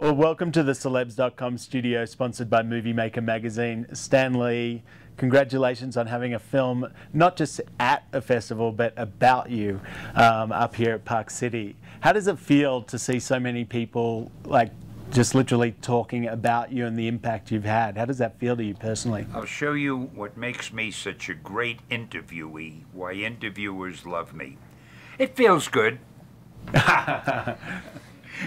Well, welcome to the Celebs.com studio, sponsored by Movie Maker magazine. Stan Lee, congratulations on having a film not just at a festival, but about you up here at Park City. How does it feel to see so many people just literally talking about you and the impact you've had? How does that feel to you personally? I'll show you what makes me such a great interviewee, why interviewers love me. It feels good.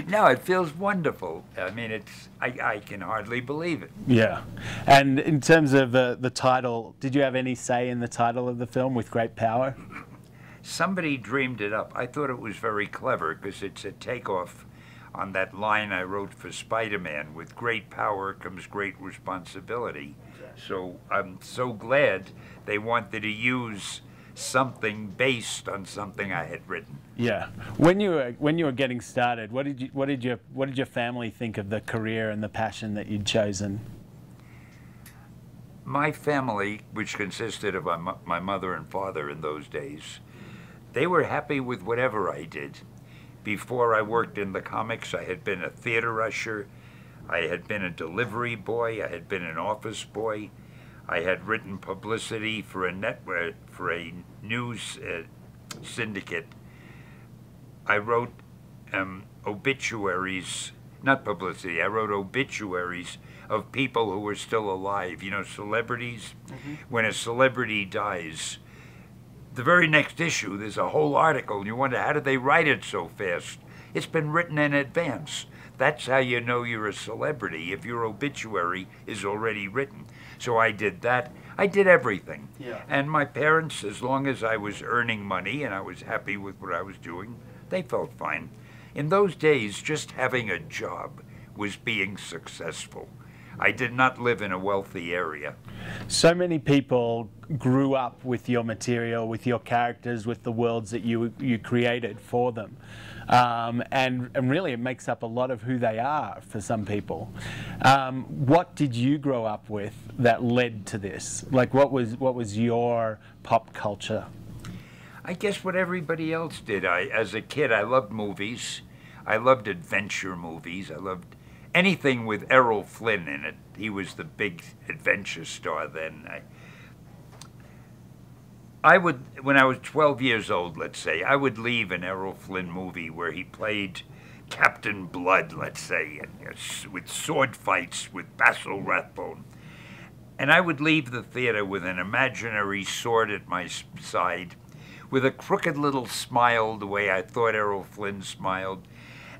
No, it feels wonderful. I mean, I can hardly believe it. Yeah. And in terms of the title, did you have any say in the title of the film, With Great Power? Somebody dreamed it up. I thought it was very clever because it's a takeoff on that line I wrote for Spider-Man, with great power comes great responsibility. So I'm so glad they wanted to use something based on something I had written. Yeah. When you were getting started, what did your family think of the career and the passion that you'd chosen? My family, which consisted of my mother and father in those days, they were happy with whatever I did. Before I worked in the comics, I had been a theater usher, I had been a delivery boy, I had been an office boy, I had written publicity for a network, for a news syndicate. I wrote obituaries, not publicity, I wrote obituaries of people who were still alive, you know, celebrities. Mm-hmm. When a celebrity dies, the very next issue, there's a whole article, and you wonder, how did they write it so fast? It's been written in advance. That's how you know you're a celebrity, if your obituary is already written. So I did that. I did everything. Yeah. And my parents, as long as I was earning money and I was happy with what I was doing, they felt fine. In those days, just having a job was being successful. I did not live in a wealthy area. So many people grew up with your material, with your characters, with the worlds that you created for them. And really it makes up a lot of who they are for some people. What did you grow up with that led to this? Like, what was your pop culture? I guess what everybody else did. As a kid, I loved movies. I loved adventure movies. I loved anything with Errol Flynn in it. He was the big adventure star then. I would, when I was 12 years old, let's say, I would leave an Errol Flynn movie where he played Captain Blood, let's say, and, with sword fights with Basil Rathbone. And I would leave the theater with an imaginary sword at my side, with a crooked little smile the way I thought Errol Flynn smiled.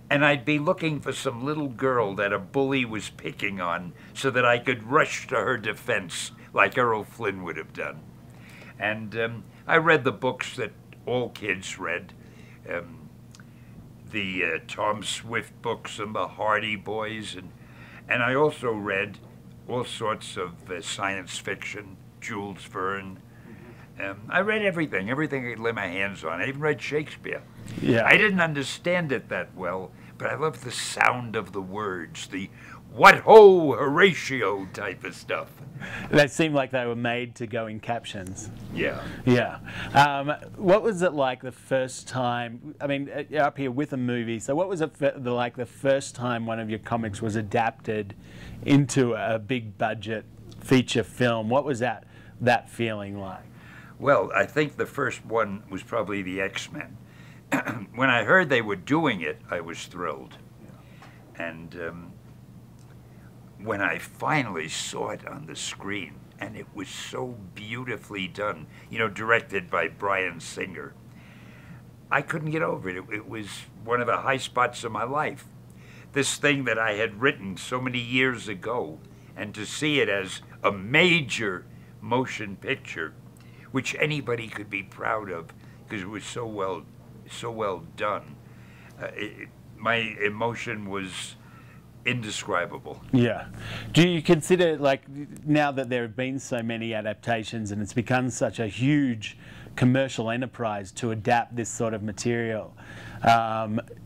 And I'd be looking for some little girl that a bully was picking on so that I could rush to her defense like Errol Flynn would have done. And I read the books that all kids read, the Tom Swift books and the Hardy Boys, and I also read all sorts of science fiction, Jules Verne. I read everything I could lay my hands on. I even read Shakespeare. Yeah. I didn't understand it that well, but I loved the sound of the words, the what ho, Horatio type of stuff. They seemed like they were made to go in captions. Yeah. Yeah. What was it like the first time, I mean, you're up here with a movie, so what was it like the first time one of your comics was adapted into a big budget feature film? What was that feeling like? Well, I think the first one was probably the X-Men. When I heard they were doing it, I was thrilled. And when I finally saw it on the screen, and it was so beautifully done, you know, directed by Bryan Singer, I couldn't get over it. It was one of the high spots of my life. This thing that I had written so many years ago, and to see it as a major motion picture, which anybody could be proud of because it was so well done. My emotion was indescribable. Yeah. Do you consider, like, now that there have been so many adaptations and it's become such a huge commercial enterprise to adapt this sort of material,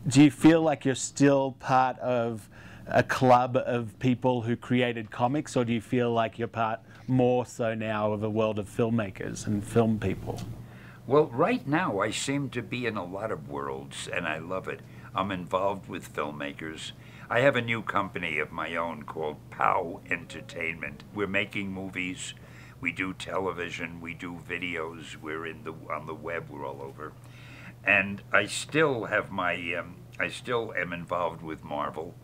do you feel like you're still part of a club of people who created comics, or do you feel like you're part more so now of a world of filmmakers and film people? Well, right now I seem to be in a lot of worlds, and I love it. I'm involved with filmmakers. I have a new company of my own called POW Entertainment. We're making movies, we do television, we do videos, we're on the web, we're all over. And I still have I still am involved with Marvel.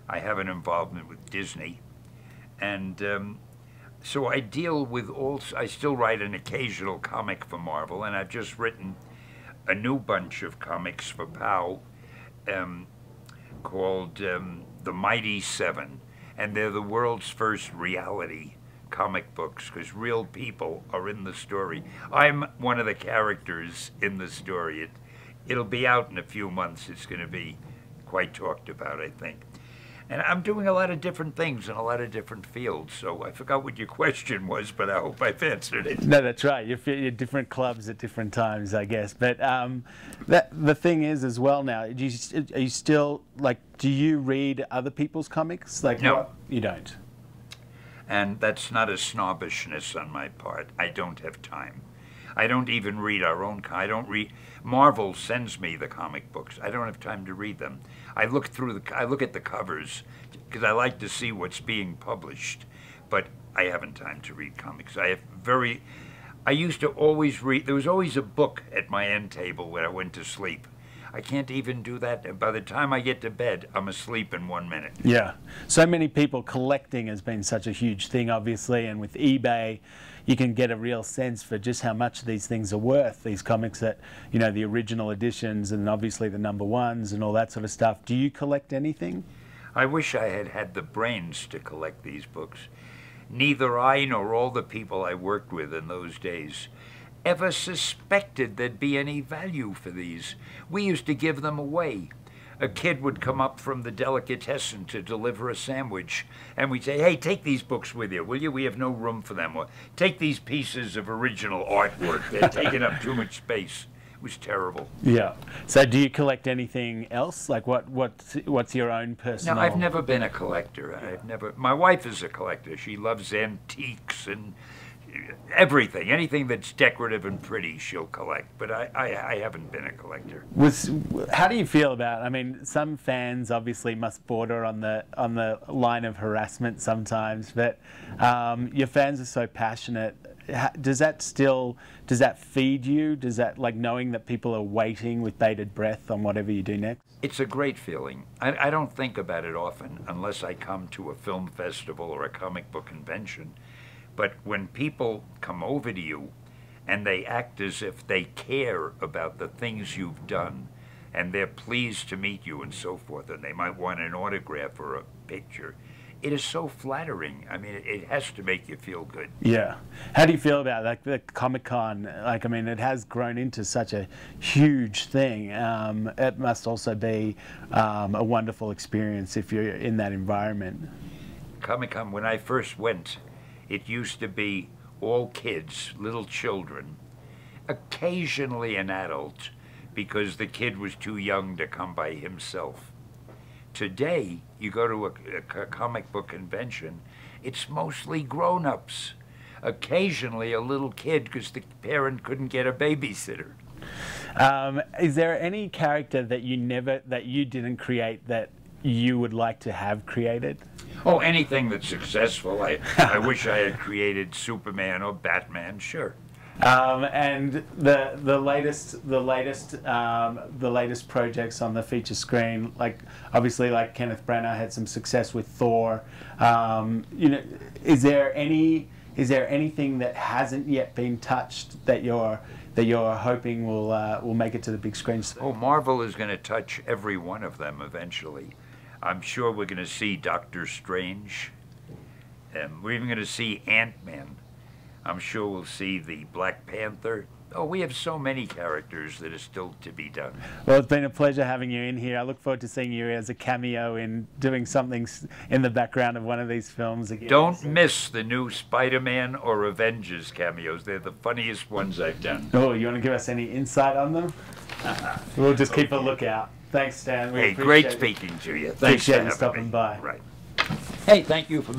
I have an involvement with Disney. And so I deal with I still write an occasional comic for Marvel, and I've just written a new bunch of comics for POW called The Mighty Seven. And they're the world's first reality comic books, because real people are in the story. I'm one of the characters in the story. It'll be out in a few months. It's going to be quite talked about, I think. And I'm doing a lot of different things in a lot of different fields. So I forgot what your question was, but I hope I've answered it. No, that's right. You're different clubs at different times, I guess. But the thing is, as well now, are you still, like, do you read other people's comics? Like, no. What? You don't? And that's not a snobbishness on my part. I don't have time. I don't even read our own. I don't read. Marvel sends me the comic books. I don't have time to read them. I look at the covers because I like to see what's being published, but I haven't time to read comics. I used to always read. There was always a book at my end table when I went to sleep. I can't even do that. And by the time I get to bed, I'm asleep in 1 minute. Yeah. So many people, collecting has been such a huge thing, obviously, and with eBay, you can get a real sense for just how much these things are worth, these comics that, you know, the original editions and obviously the #1s and all that sort of stuff. Do you collect anything? I wish I had had the brains to collect these books. Neither I nor all the people I worked with in those days ever suspected there'd be any value for these. We used to give them away. A kid would come up from the delicatessen to deliver a sandwich, and we'd say, hey, take these books with you, will you? We have no room for them. Or take these pieces of original artwork. They're taking up too much space. It was terrible. Yeah. So do you collect anything else? Like what's your own personal... No, I've never been a collector. My wife is a collector. She loves antiques and everything. Anything that's decorative and pretty, she'll collect. But I haven't been a collector. How do you feel about, I mean, some fans obviously must border on the line of harassment sometimes, but your fans are so passionate. Does that feed you? Does that, like, knowing that people are waiting with bated breath on whatever you do next? It's a great feeling. I don't think about it often unless I come to a film festival or a comic book convention. But when people come over to you and they act as if they care about the things you've done and they're pleased to meet you and so forth, and they might want an autograph or a picture, it is so flattering. I mean, it has to make you feel good. Yeah. How do you feel about, like, the Comic-Con? Like, I mean, it has grown into such a huge thing. It must also be a wonderful experience if you're in that environment. Comic-Con, when I first went, it used to be all kids, little children, occasionally an adult, because the kid was too young to come by himself. Today, you go to a comic book convention, it's mostly grown-ups. Occasionally a little kid because the parent couldn't get a babysitter. Is there any character that you didn't create that you would like to have created? Oh, anything that's successful. I wish I had created Superman or Batman, sure. And the latest projects on the feature screen, like obviously, like Kenneth Branagh had some success with Thor. You know, is there anything that hasn't yet been touched that you're hoping will make it to the big screen? Oh, Marvel is going to touch every one of them eventually. I'm sure we're going to see Doctor Strange. We're even going to see Ant-Man. I'm sure we'll see the Black Panther. Oh, we have so many characters that are still to be done. Well, it's been a pleasure having you in here. I look forward to seeing you as a cameo in doing something in the background of one of these films again. Don't miss the new Spider-Man or Avengers cameos. They're the funniest ones I've done. Oh, you want to give us any insight on them? We'll just keep a lookout. Thanks, Stan. Hey, great speaking to you. Thanks Appreciate for you having stopping me. by. Right. Hey, thank you for